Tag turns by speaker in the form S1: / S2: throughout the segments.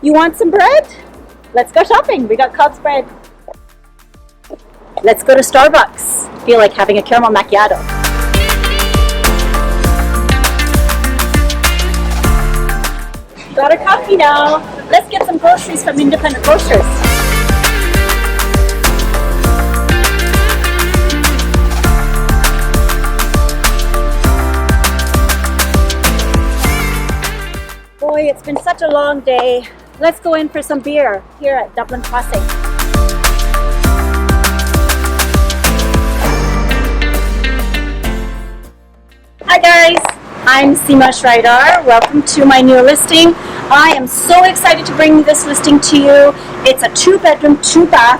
S1: You want some bread? Let's go shopping. We got Cobb's bread. Let's go to Starbucks. Feel like having a caramel macchiato. Got our coffee now. Let's get some groceries from independent grocers. Boy, it's been such a long day. Let's go in for some beer here at Dublin Crossing. Hi guys, I'm Seema Shridhar. Welcome to my new listing. I am so excited to bring this listing to you. It's a 2-bedroom, 2-bath,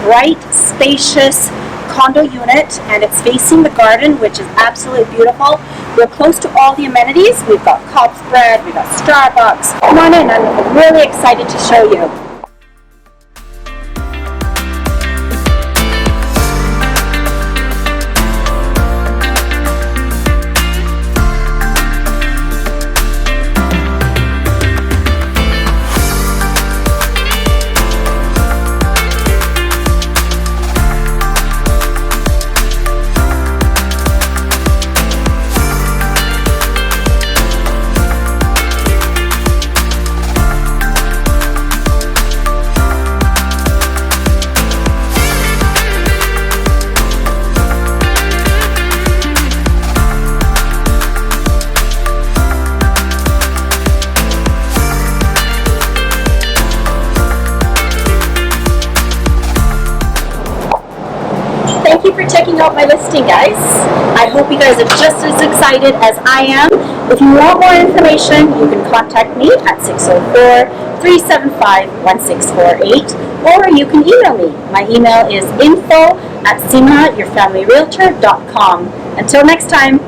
S1: bright, spacious condo unit, and it's facing the garden, which is absolutely beautiful. We're close to all the amenities. We've got Cobb's bread, we've got Starbucks. Come on in, I'm really excited to show you. Thank you for checking out my listing, guys. I hope you guys are just as excited as I am. If you want more information, you can contact me at 604-375-1648, or you can email me. My email is info@seemayourfamilyrealtor.com. Until next time.